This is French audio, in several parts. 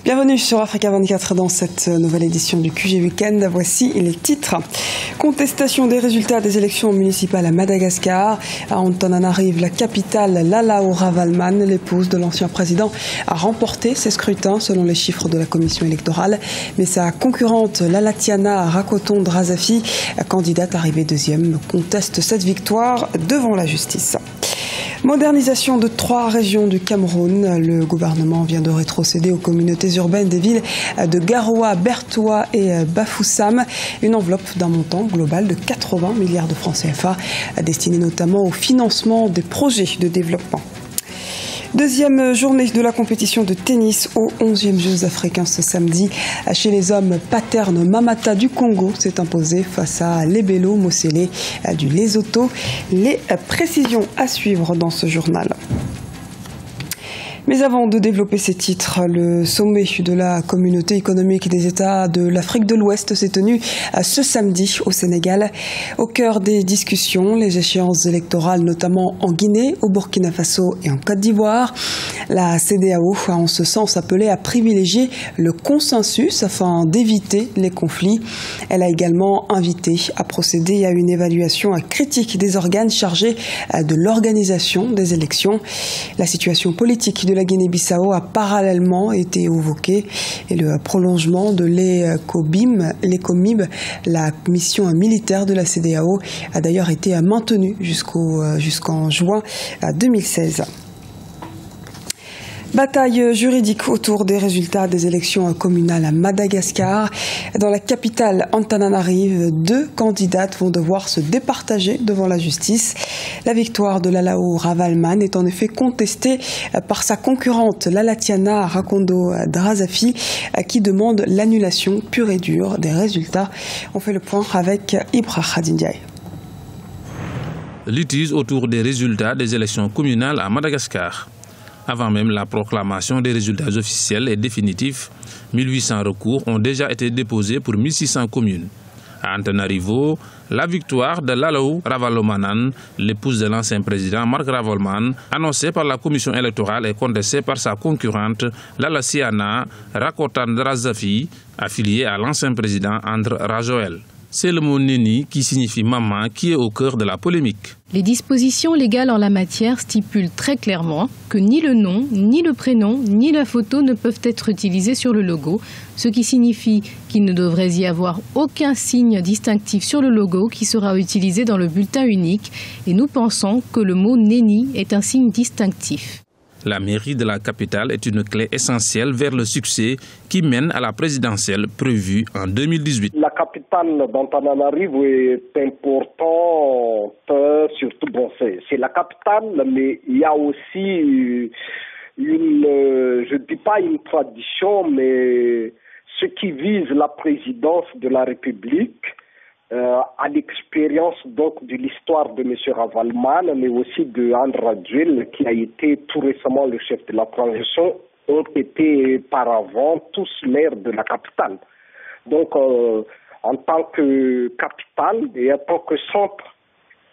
Bienvenue sur Africa 24 dans cette nouvelle édition du QG Weekend. Voici les titres. Contestation des résultats des élections municipales à Madagascar. À Antananarive, la capitale, Lalao Ravalman, l'épouse de l'ancien président, a remporté ses scrutins selon les chiffres de la commission électorale. Mais sa concurrente, Lalatiana Rakoton-Drazafi, candidate arrivée deuxième, conteste cette victoire devant la justice. Modernisation de 3 régions du Cameroun. Le gouvernement vient de rétrocéder aux communautés urbaines des villes de Garoua, Bertoua et Bafoussam une enveloppe d'un montant global de 80 milliards de francs CFA, destinée notamment au financement des projets de développement. Deuxième journée de la compétition de tennis aux 11e Jeux africains ce samedi. Chez les hommes, Paterne Mamata du Congo s'est imposé face à Lebelo Mosele du Lesotho. Les précisions à suivre dans ce journal. Mais avant de développer ces titres, le sommet de la communauté économique des États de l'Afrique de l'Ouest s'est tenu ce samedi au Sénégal. Au cœur des discussions, les échéances électorales, notamment en Guinée, au Burkina Faso et en Côte d'Ivoire. La CEDEAO a en ce sens appelé à privilégier le consensus afin d'éviter les conflits. Elle a également invité à procéder à une évaluation critique des organes chargés de l'organisation des élections. La situation politique de la Guinée-Bissau a parallèlement été évoquée et le prolongement de l'ECOMIB, la mission militaire de la CEDEAO, a d'ailleurs été maintenu jusqu'en juin 2016. Bataille juridique autour des résultats des élections communales à Madagascar. Dans la capitale Antananarive, 2 candidates vont devoir se départager devant la justice. La victoire de Lalao Ravalman est en effet contestée par sa concurrente Lalatiana Rakoton-Drazafi qui demande l'annulation pure et dure des résultats. On fait le point avec Ibra Khadindiaï. Litige autour des résultats des élections communales à Madagascar. Avant même la proclamation des résultats officiels et définitifs, 1800 recours ont déjà été déposés pour 1600 communes. À Antananarivo, la victoire de Lalao Ravalomanan, l'épouse de l'ancien président Marc Ravalman, annoncée par la commission électorale et contestée par sa concurrente Lalatiana Rakoton-Drazafi, affiliée à l'ancien président André Rajoel. C'est le mot Neni qui signifie maman qui est au cœur de la polémique. Les dispositions légales en la matière stipulent très clairement que ni le nom, ni le prénom, ni la photo ne peuvent être utilisés sur le logo, ce qui signifie qu'il ne devrait y avoir aucun signe distinctif sur le logo qui sera utilisé dans le bulletin unique et nous pensons que le mot Neni est un signe distinctif. La mairie de la capitale est une clé essentielle vers le succès qui mène à la présidentielle prévue en 2018. La capitale d'Antananarivo est importante, surtout c'est la capitale, mais il y a aussi je ne dis pas une tradition, mais ce qui vise la présidence de la République, à l'expérience donc de l'histoire de M. Ravalman, mais aussi de André Rajoel, qui a été tout récemment le chef de la transition, ont été par avant tous maires de la capitale. Donc, en tant que capitale et en tant que centre,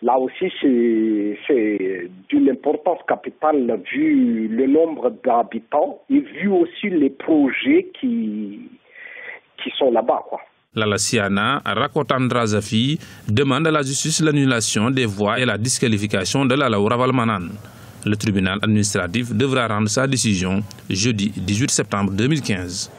là aussi c'est d'une importance capitale vu le nombre d'habitants et vu aussi les projets qui sont là-bas, quoi. Lalatiana Rakoton-Drazafi demande à la justice l'annulation des voix et la disqualification de Lalao Ravalmanan. Le tribunal administratif devra rendre sa décision jeudi 18 septembre 2015.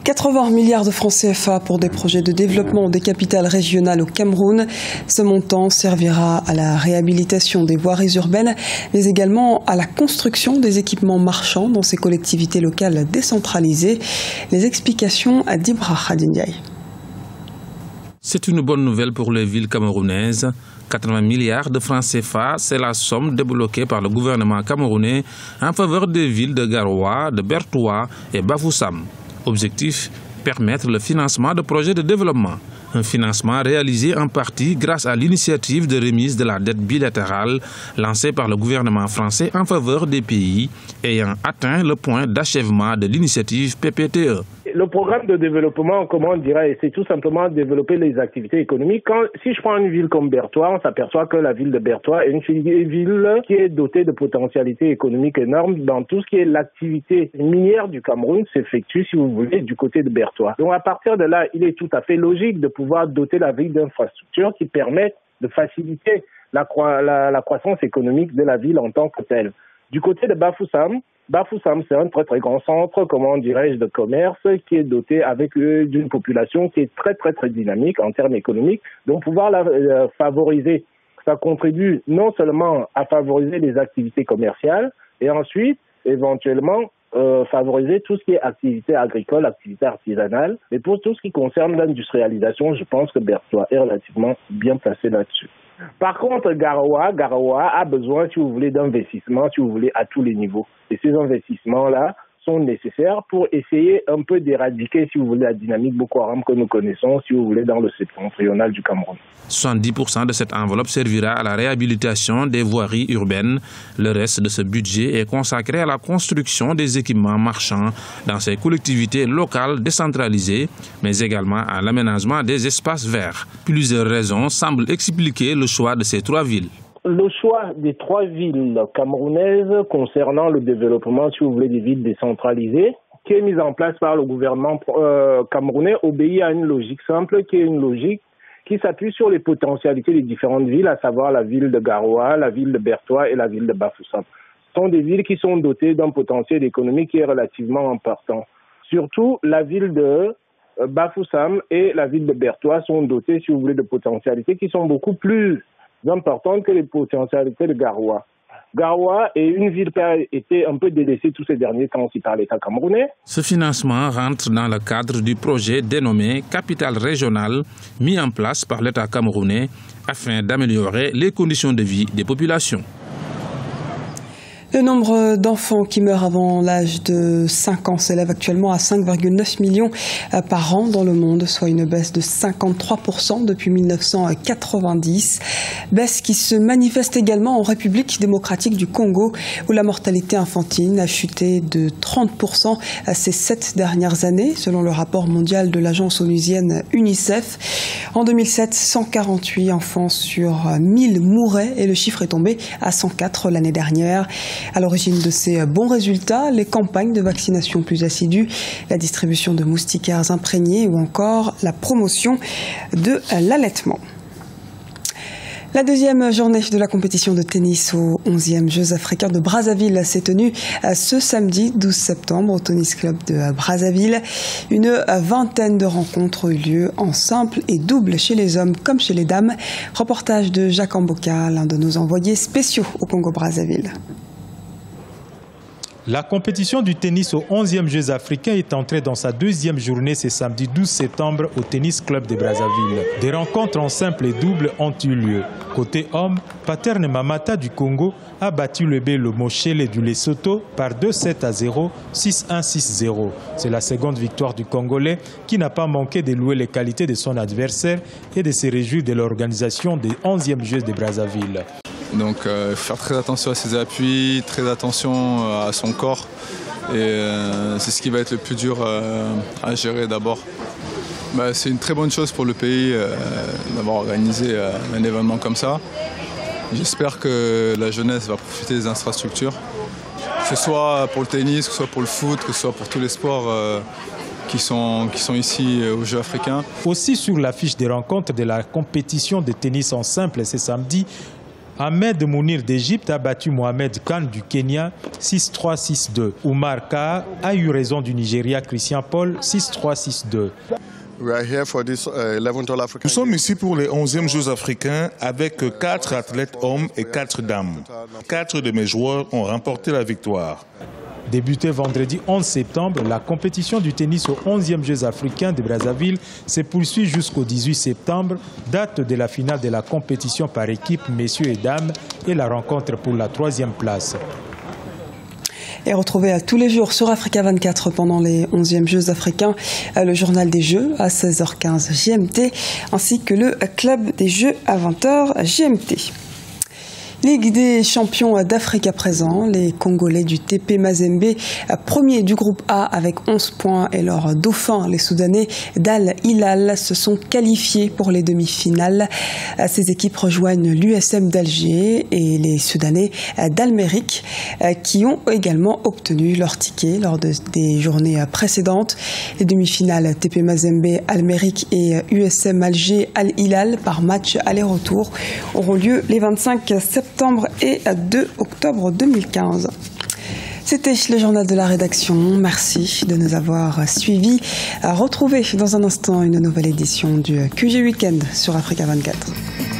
80 milliards de francs CFA pour des projets de développement des capitales régionales au Cameroun. Ce montant servira à la réhabilitation des voiries urbaines, mais également à la construction des équipements marchands dans ces collectivités locales décentralisées. Les explications à Dibra Khadindiaï. C'est une bonne nouvelle pour les villes camerounaises. 80 milliards de francs CFA, c'est la somme débloquée par le gouvernement camerounais en faveur des villes de Garoua, de Bertoua et Bafoussam. Objectif, permettre le financement de projets de développement. Un financement réalisé en partie grâce à l'initiative de remise de la dette bilatérale lancée par le gouvernement français en faveur des pays ayant atteint le point d'achèvement de l'initiative PPTE. le programme de développement, comment on dirait, c'est tout simplement développer les activités économiques. Si je prends une ville comme Bertoua, on s'aperçoit que la ville de Bertoua est une ville qui est dotée de potentialités économiques énormes dans tout ce qui est l'activité minière du Cameroun s'effectue, si vous voulez, du côté de Bertoua. Donc à partir de là, il est tout à fait logique de pouvoir doter la ville d'infrastructures qui permettent de faciliter la croissance économique de la ville en tant que telle. Du côté de Bafoussam, c'est un très très grand centre, comment dirais-je, de commerce qui est doté avec d'une population qui est très très très dynamique en termes économiques. Donc pouvoir la favoriser, ça contribue non seulement à favoriser les activités commerciales et ensuite éventuellement favoriser tout ce qui est activité agricole, activité artisanale. Et pour tout ce qui concerne l'industrialisation, je pense que Bertoua est relativement bien placé là-dessus. Par contre, Garoua a besoin, si vous voulez, d'investissements, si vous voulez, à tous les niveaux. Et ces investissements-là sont nécessaires pour essayer un peu d'éradiquer, si vous voulez, la dynamique Boko Haram que nous connaissons, si vous voulez, dans le septentrional du Cameroun. 70% de cette enveloppe servira à la réhabilitation des voiries urbaines. Le reste de ce budget est consacré à la construction des équipements marchands dans ces collectivités locales décentralisées, mais également à l'aménagement des espaces verts. Plusieurs raisons semblent expliquer le choix de ces trois villes. Le choix des trois villes camerounaises concernant le développement, si vous voulez, des villes décentralisées, qui est mise en place par le gouvernement camerounais, obéit à une logique simple, qui est une logique qui s'appuie sur les potentialités des différentes villes, à savoir la ville de Garoua, la ville de Bertoua et la ville de Bafoussam. Ce sont des villes qui sont dotées d'un potentiel économique qui est relativement important. Surtout, la ville de Bafoussam et la ville de Bertoua sont dotées, si vous voulez, de potentialités qui sont beaucoup plus importantes que les potentialités de Garoua. Garoua est une ville qui a été un peu délaissée tous ces derniers temps aussi par l'État camerounais. Ce financement rentre dans le cadre du projet dénommé Capitale régionale, mis en place par l'État camerounais afin d'améliorer les conditions de vie des populations. Le nombre d'enfants qui meurent avant l'âge de 5 ans s'élève actuellement à 5,9 millions par an dans le monde, soit une baisse de 53% depuis 1990. Baisse qui se manifeste également en République démocratique du Congo, où la mortalité infantile a chuté de 30% ces 7 dernières années, selon le rapport mondial de l'agence onusienne UNICEF. En 2007, 148 enfants sur 1000 mouraient et le chiffre est tombé à 104 l'année dernière. À l'origine de ces bons résultats, les campagnes de vaccination plus assidues, la distribution de moustiquaires imprégnés ou encore la promotion de l'allaitement. La deuxième journée de la compétition de tennis aux 11e Jeux africains de Brazzaville s'est tenue ce samedi 12 septembre au Tennis Club de Brazzaville. Une vingtaine de rencontres ont eu lieu en simple et double chez les hommes comme chez les dames. Reportage de Jacques Amboka, l'un de nos envoyés spéciaux au Congo-Brazzaville. La compétition du tennis aux 11e Jeux africains est entrée dans sa deuxième journée ce samedi 12 septembre au Tennis Club de Brazzaville. Des rencontres en simple et double ont eu lieu. Côté homme, Paterne Mamata du Congo a battu le Bello Moshele du Lesotho par 2-7-0, 6-1, 6-0. C'est la seconde victoire du Congolais qui n'a pas manqué de louer les qualités de son adversaire et de se réjouir de l'organisation des 11e Jeux de Brazzaville. Donc faire très attention à ses appuis, très attention à son corps. Et c'est ce qui va être le plus dur à gérer d'abord. C'est une très bonne chose pour le pays d'avoir organisé un événement comme ça. J'espère que la jeunesse va profiter des infrastructures, que ce soit pour le tennis, que ce soit pour le foot, que ce soit pour tous les sports qui sont ici aux Jeux africains. Aussi sur l'affiche des rencontres de la compétition de tennis en simple ce samedi, Ahmed Mounir d'Égypte a battu Mohamed Khan du Kenya 6-3, 6-2. Oumar Ka a eu raison du Nigeria Christian Paul 6-3, 6-2. Nous sommes ici pour les 11e Jeux africains avec 4 athlètes hommes et 4 dames. 4 de mes joueurs ont remporté la victoire. Débutée vendredi 11 septembre, la compétition du tennis aux 11e Jeux africains de Brazzaville se poursuit jusqu'au 18 septembre, date de la finale de la compétition par équipe messieurs et dames et la rencontre pour la 3e place. Et retrouvez tous les jours sur Africa 24 pendant les 11e Jeux africains le journal des Jeux à 16h15 GMT ainsi que le club des Jeux à 20h GMT. Ligue des champions d'Afrique à présent, les Congolais du TP Mazembe, premiers du groupe A avec 11 points et leurs dauphins, les Soudanais d'Al Hilal, se sont qualifiés pour les demi-finales. Ces équipes rejoignent l'USM d'Alger et les Soudanais d'Al-Mérique qui ont également obtenu leur ticket lors des journées précédentes. Les demi-finales TP Mazembe, Al-Mérique et USM Alger Al Hilal par match aller-retour auront lieu les 25 septembre et 2 octobre 2015. C'était le journal de la rédaction. Merci de nous avoir suivis. Retrouvez dans un instant une nouvelle édition du QG Weekend sur Africa 24.